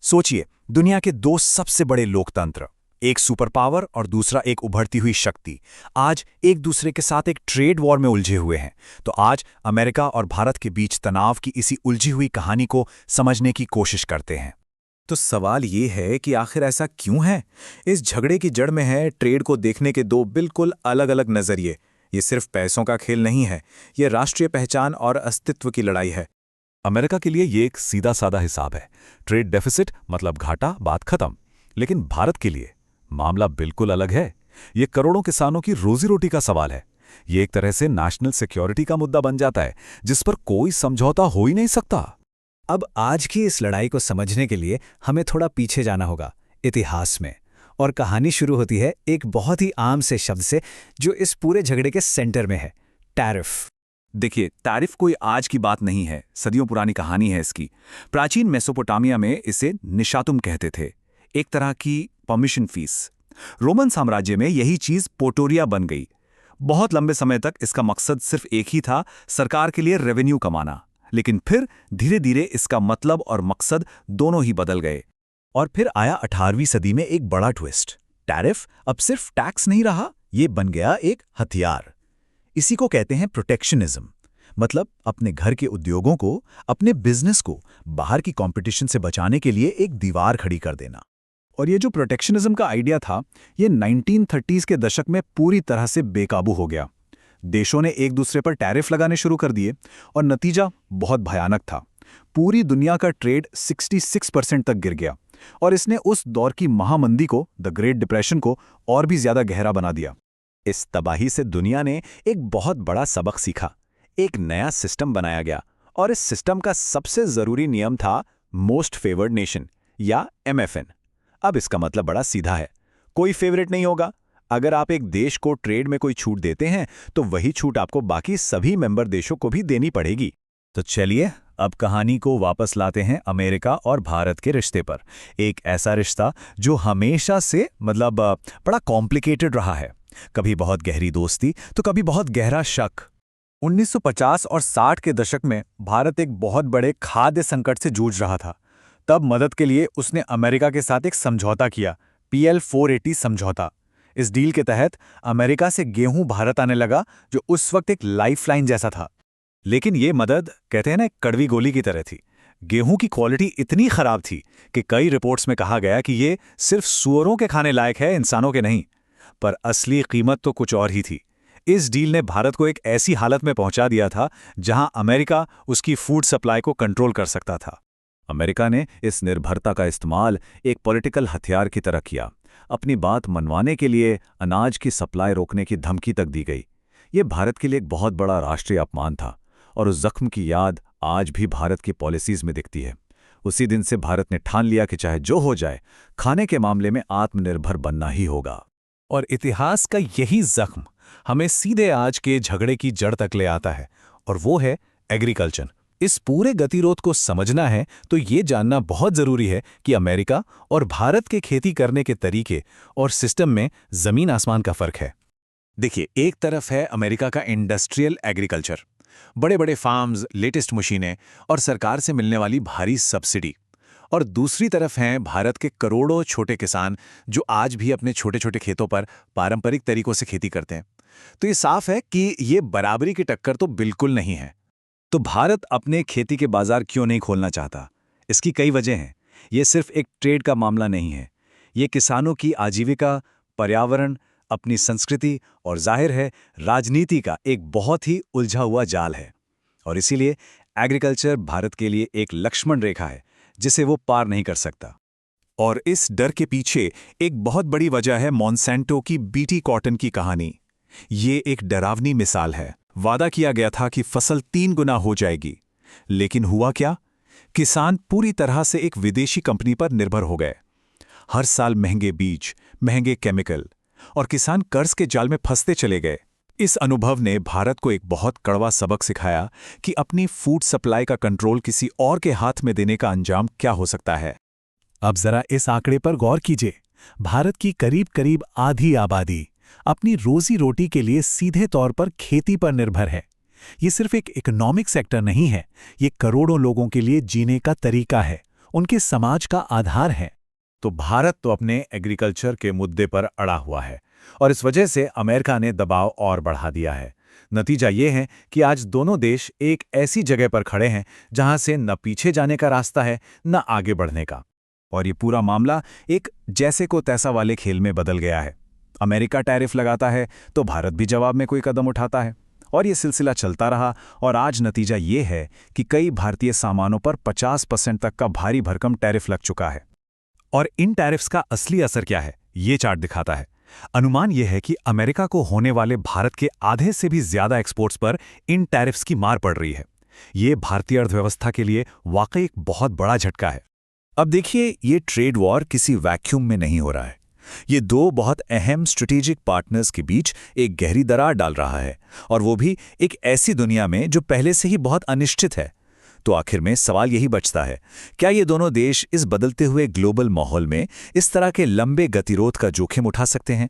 सोचिए, दुनिया के दो सबसे बड़े लोकतंत्र, एक सुपर पावर और दूसरा एक उभरती हुई शक्ति, आज एक दूसरे के साथ एक ट्रेड वॉर में उलझे हुए हैं। तो आज अमेरिका और भारत के बीच तनाव की इसी उलझी हुई कहानी को समझने की कोशिश करते हैं। तो सवाल ये है कि आखिर ऐसा क्यों है? इस झगड़े की जड़ में है ट्रेड को देखने के दो बिल्कुल अलग अलग नजरिए। ये सिर्फ पैसों का खेल नहीं है, ये राष्ट्रीय पहचान और अस्तित्व की लड़ाई है। अमेरिका के लिए ये एक सीधा साधा हिसाब है, ट्रेड डेफिसिट मतलब घाटा, बात खत्म। लेकिन भारत के लिए मामला बिल्कुल अलग है। ये करोड़ों किसानों की रोजी रोटी का सवाल है। ये एक तरह से नेशनल सिक्योरिटी का मुद्दा बन जाता है, जिस पर कोई समझौता हो ही नहीं सकता। अब आज की इस लड़ाई को समझने के लिए हमें थोड़ा पीछे जाना होगा, इतिहास में। और कहानी शुरू होती है एक बहुत ही आम से शब्द से, जो इस पूरे झगड़े के सेंटर में है, टैरिफ। देखिए, टैरिफ कोई आज की बात नहीं है, सदियों पुरानी कहानी है इसकी। प्राचीन मेसोपोटामिया में इसे निशातुम कहते थे, एक तरह की परमिशन फीस। रोमन साम्राज्य में यही चीज पोटोरिया बन गई। बहुत लंबे समय तक इसका मकसद सिर्फ एक ही था, सरकार के लिए रेवेन्यू कमाना। लेकिन फिर धीरे धीरे इसका मतलब और मकसद दोनों ही बदल गए। और फिर आया 18वीं सदी में एक बड़ा ट्विस्ट। टैरिफ अब सिर्फ टैक्स नहीं रहा, ये बन गया एक हथियार। इसी को कहते हैं प्रोटेक्शनिज्म। मतलब अपने घर के उद्योगों को, अपने बिजनेस को बाहर की कंपटीशन से बचाने के लिए एक दीवार खड़ी कर देना। और ये जो प्रोटेक्शनिज्म का आइडिया था, ये 1930s के दशक में पूरी तरह से बेकाबू हो गया। देशों ने एक दूसरे पर टैरिफ लगाने शुरू कर दिए और नतीजा बहुत भयानक था। पूरी दुनिया का ट्रेड 66% तक गिर गया और इसने उस दौर की महामंदी को, द ग्रेट डिप्रेशन को, और भी ज्यादा गहरा बना दिया। इस तबाही से दुनिया ने एक बहुत बड़ा सबक सीखा। एक नया सिस्टम बनाया गया और इस सिस्टम का सबसे जरूरी नियम था मोस्ट फेवर्ड नेशन या MFN। अब इसका मतलब बड़ा सीधा है, कोई फेवरेट नहीं होगा। अगर आप एक देश को ट्रेड में कोई छूट देते हैं तो वही छूट आपको बाकी सभी मेंबर देशों को भी देनी पड़ेगी। तो चलिए अब कहानी को वापस लाते हैं अमेरिका और भारत के रिश्ते पर। एक ऐसा रिश्ता जो हमेशा से बड़ा कॉम्प्लिकेटेड रहा है। कभी बहुत गहरी दोस्ती तो कभी बहुत गहरा शक। 1950 और 60 के दशक में भारत एक बहुत बड़े खाद्य संकट से जूझ रहा था। तब मदद के लिए उसने अमेरिका के साथ एक समझौता किया, PL 480 समझौता। इस डील के तहत अमेरिका से गेहूं भारत आने लगा, जो उस वक्त एक लाइफलाइन जैसा था। लेकिन ये मदद, कहते हैं ना, कड़वी गोली की तरह थी। गेहूं की क्वालिटी इतनी खराब थी कि कई रिपोर्ट्स में कहा गया कि ये सिर्फ सूअरों के खाने लायक है, इंसानों के नहीं। पर असली कीमत तो कुछ और ही थी। इस डील ने भारत को एक ऐसी हालत में पहुंचा दिया था जहां अमेरिका उसकी फूड सप्लाई को कंट्रोल कर सकता था। अमेरिका ने इस निर्भरता का इस्तेमाल एक पॉलिटिकल हथियार की तरह किया। अपनी बात मनवाने के लिए अनाज की सप्लाई रोकने की धमकी तक दी गई। ये भारत के लिए एक बहुत बड़ा राष्ट्रीय अपमान था और उस जख्म की याद आज भी भारत की पॉलिसीज में दिखती है। उसी दिन से भारत ने ठान लिया कि चाहे जो हो जाए, खाने के मामले में आत्मनिर्भर बनना ही होगा। और इतिहास का यही जख्म हमें सीधे आज के झगड़े की जड़ तक ले आता है, और वो है एग्रीकल्चर। इस पूरे गतिरोध को समझना है तो ये जानना बहुत जरूरी है कि अमेरिका और भारत के खेती करने के तरीके और सिस्टम में जमीन आसमान का फर्क है। देखिए, एक तरफ है अमेरिका का इंडस्ट्रियल एग्रीकल्चर, बड़े बड़े फार्म्स, लेटेस्ट मशीनें और सरकार से मिलने वाली भारी सब्सिडी। और दूसरी तरफ हैं भारत के करोड़ों छोटे किसान, जो आज भी अपने छोटे छोटे खेतों पर पारंपरिक तरीकों से खेती करते हैं। तो ये साफ है कि ये बराबरी की टक्कर तो बिल्कुल नहीं है। तो भारत अपने खेती के बाजार क्यों नहीं खोलना चाहता? इसकी कई वजह हैं। ये सिर्फ एक ट्रेड का मामला नहीं है। ये किसानों की आजीविका, पर्यावरण, अपनी संस्कृति और जाहिर है राजनीति का एक बहुत ही उलझा हुआ जाल है। और इसीलिए एग्रीकल्चर भारत के लिए एक लक्ष्मण रेखा है जिसे वो पार नहीं कर सकता। और इस डर के पीछे एक बहुत बड़ी वजह है मॉन्सेंटो की BT कॉटन की कहानी। ये एक डरावनी मिसाल है। वादा किया गया था कि फसल 3 गुना हो जाएगी, लेकिन हुआ क्या? किसान पूरी तरह से एक विदेशी कंपनी पर निर्भर हो गए। हर साल महंगे बीज, महंगे केमिकल, और किसान कर्ज के जाल में फंसते चले गए। इस अनुभव ने भारत को एक बहुत कड़वा सबक सिखाया कि अपनी फूड सप्लाई का कंट्रोल किसी और के हाथ में देने का अंजाम क्या हो सकता है। अब जरा इस आंकड़े पर गौर कीजिए। भारत की करीब करीब आधी आबादी अपनी रोजी रोटी के लिए सीधे तौर पर खेती पर निर्भर है। ये सिर्फ एक इकोनॉमिक सेक्टर नहीं है, ये करोड़ों लोगों के लिए जीने का तरीका है, उनके समाज का आधार हैं। तो भारत तो अपने एग्रीकल्चर के मुद्दे पर अड़ा हुआ है और इस वजह से अमेरिका ने दबाव और बढ़ा दिया है। नतीजा ये है कि आज दोनों देश एक ऐसी जगह पर खड़े हैं जहां से न पीछे जाने का रास्ता है न आगे बढ़ने का। और ये पूरा मामला एक जैसे को तैसा वाले खेल में बदल गया है। अमेरिका टैरिफ लगाता है तो भारत भी जवाब में कोई कदम उठाता है और ये सिलसिला चलता रहा और आज नतीजा ये है कि कई भारतीय सामानों पर 50% तक का भारी भरकम टैरिफ लग चुका है। और इन टैरिफ्स का असली असर क्या है, ये चार्ट दिखाता है। अनुमान यह है कि अमेरिका को होने वाले भारत के आधे से भी ज्यादा एक्सपोर्ट्स पर इन टैरिफ्स की मार पड़ रही है। ये भारतीय अर्थव्यवस्था के लिए वाकई एक बहुत बड़ा झटका है। अब देखिए, ये ट्रेड वॉर किसी वैक्यूम में नहीं हो रहा है। ये दो बहुत अहम स्ट्रेटेजिक पार्टनर्स के बीच एक गहरी दरार डाल रहा है, और वो भी एक ऐसी दुनिया में जो पहले से ही बहुत अनिश्चित है। तो आखिर में सवाल यही बचता है, क्या ये दोनों देश इस बदलते हुए ग्लोबल माहौल में इस तरह के लंबे गतिरोध का जोखिम उठा सकते हैं?